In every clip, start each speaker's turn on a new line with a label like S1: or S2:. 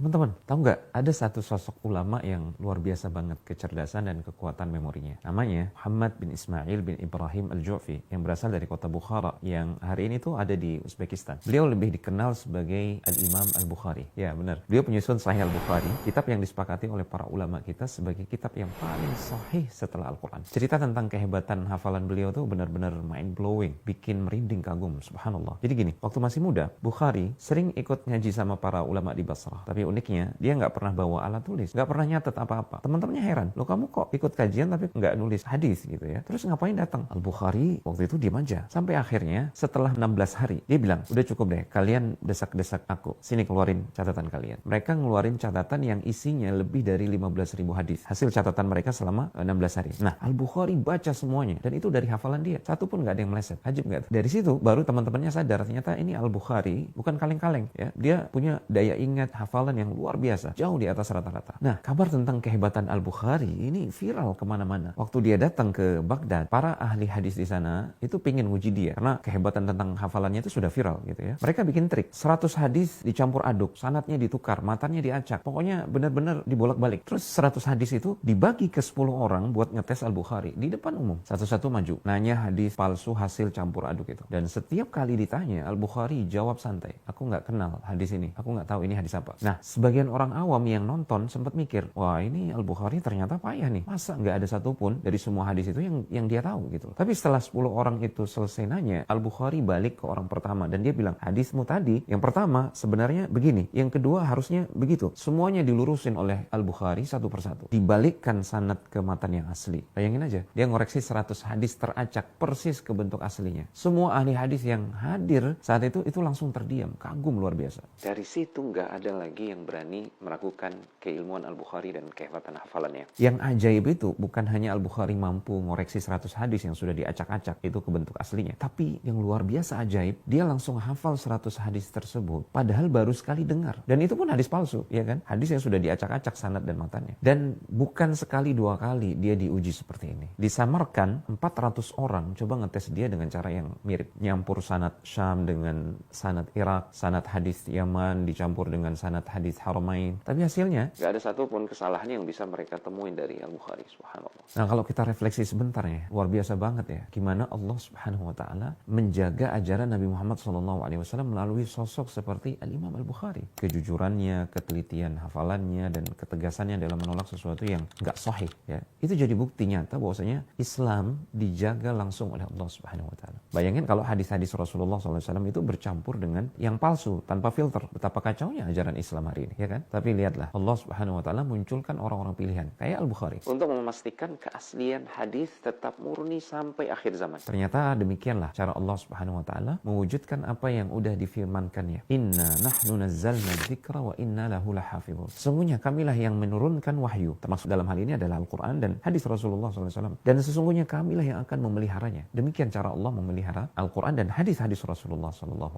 S1: Teman-teman, tahu nggak ada satu sosok ulama yang luar biasa banget kecerdasan dan kekuatan memorinya. Namanya Muhammad bin Ismail bin Ibrahim Al-Ju'fi yang berasal dari kota Bukhara yang hari ini tuh ada di Uzbekistan. Beliau lebih dikenal sebagai Al-Imam Al-Bukhari. Ya benar. Beliau penyusun Sahih Al-Bukhari, kitab yang disepakati oleh para ulama kita sebagai kitab yang paling sahih setelah Al-Quran. Cerita tentang kehebatan hafalan beliau tuh benar-benar mind blowing, bikin merinding kagum, subhanallah. Jadi gini, waktu masih muda, Bukhari sering ikut ngaji sama para ulama di Basrah. Tapi uniknya, dia nggak pernah bawa alat tulis, nggak pernah nyatet apa-apa. Teman-temannya heran, loh kamu kok ikut kajian tapi nggak nulis hadis gitu ya. Terus ngapain datang? Al-Bukhari waktu itu diam aja. Sampai akhirnya setelah 16 hari, dia bilang, udah cukup deh, kalian desak-desak aku. Sini keluarin catatan kalian. Mereka ngeluarin catatan yang isinya lebih dari 15.000 hadis. Hasil catatan mereka selama 16 hari. Nah, Al-Bukhari baca semuanya. Dan itu dari hafalan dia. Satu pun nggak ada yang meleset. Ajib nggak? Dari situ baru teman-temannya sadar, ternyata ini Al-Bukhari bukan kaleng-kaleng ya. Dia punya daya ingat hafalan yang luar biasa, jauh di atas rata-rata. Nah, kabar tentang kehebatan Al-Bukhari ini viral kemana-mana. Waktu dia datang ke Baghdad, para ahli hadis di sana itu pingin nguji dia, karena kehebatan tentang hafalannya itu sudah viral gitu ya. Mereka bikin trik, 100 hadis dicampur aduk, sanadnya ditukar, matanya diacak, pokoknya benar-benar dibolak-balik. Terus 100 hadis itu dibagi ke 10 orang buat ngetes Al-Bukhari di depan umum. Satu-satu maju, nanya hadis palsu hasil campur aduk itu. Dan setiap kali ditanya, Al-Bukhari jawab santai, aku nggak kenal hadis ini, aku nggak tahu ini hadis apa. Nah, sebagian orang awam yang nonton sempat mikir, wah ini Al-Bukhari ternyata payah nih. Masa nggak ada satupun dari semua hadis itu yang dia tahu gitu. Tapi setelah 10 orang itu selesai nanya, Al-Bukhari balik ke orang pertama dan dia bilang, hadismu tadi yang pertama sebenarnya begini, yang kedua harusnya begitu. Semuanya dilurusin oleh Al-Bukhari satu persatu. Dibalikkan sanad ke matan yang asli. Bayangin aja, dia ngoreksi 100 hadis teracak persis ke bentuk aslinya. Semua ahli hadis yang hadir saat itu langsung terdiam, kagum luar biasa. Dari situ nggak ada lagi yang berani meragukan keilmuan Al-Bukhari dan kehebatan hafalannya. Yang ajaib itu bukan hanya Al-Bukhari mampu ngoreksi 100 hadis yang sudah diacak-acak itu ke bentuk aslinya. Tapi yang luar biasa ajaib, dia langsung hafal 100 hadis tersebut padahal baru sekali dengar. Dan itu pun hadis palsu, ya kan? Hadis yang sudah diacak-acak sanad dan matanya. Dan bukan sekali dua kali dia diuji seperti ini. Disamarkan 400 orang coba ngetes dia dengan cara yang mirip. Nyampur sanad Syam dengan sanad Irak, sanad hadis Yaman dicampur dengan sanad hadis Haramain. Tapi hasilnya nggak ada satupun kesalahan yang bisa mereka temuin dari Al-Bukhari, subhanallah. Nah, kalau kita refleksi sebentar ya, luar biasa banget ya, gimana Allah subhanahu wa ta'ala menjaga ajaran Nabi Muhammad SAW melalui sosok seperti Al-Imam Al-Bukhari. Kejujurannya, ketelitian hafalannya, dan ketegasannya dalam menolak sesuatu yang nggak sahih ya. Itu jadi bukti nyata bahwasanya Islam dijaga langsung oleh Allah subhanahu wa ta'ala. Bayangin kalau hadis-hadis Rasulullah SAW itu bercampur dengan yang palsu, tanpa filter. Betapa kacaunya ajaran Islam hari ini, ya kan? Tapi lihatlah, Allah subhanahu wa ta'ala munculkan orang-orang pilihan, kayak Al-Bukhari, untuk memastikan keaslian hadis tetap murni sampai akhir zaman. Ternyata demikianlah cara Allah subhanahu wa ta'ala mewujudkan apa yang udah difirmankannya. Inna nahnu nazzalna dzikra wa inna lahu lahafizun. Sesungguhnya kamilah yang menurunkan wahyu, termasuk dalam hal ini adalah Al-Quran dan hadis Rasulullah SAW. Dan sesungguhnya kamilah yang akan memeliharanya. Demikian cara Allah memelihara Al-Quran dan hadis-hadis Rasulullah SAW.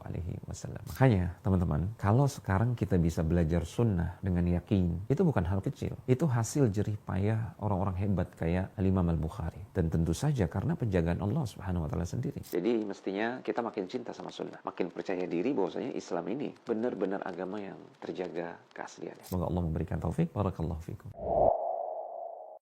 S1: Makanya teman-teman, kalau sekarang kita bisa belajar sunnah dengan yakin, itu bukan hal kecil. Itu hasil jerih payah orang-orang hebat kayak Al-Imam Al-Bukhari. Dan tentu saja karena penjagaan Allah subhanahu wa ta'ala sendiri. Jadi mestinya kita makin cinta sama sunnah, makin percaya diri bahwasanya Islam ini benar-benar agama yang terjaga keasliannya. Semoga Allah memberikan taufik. Barakallahu fikum.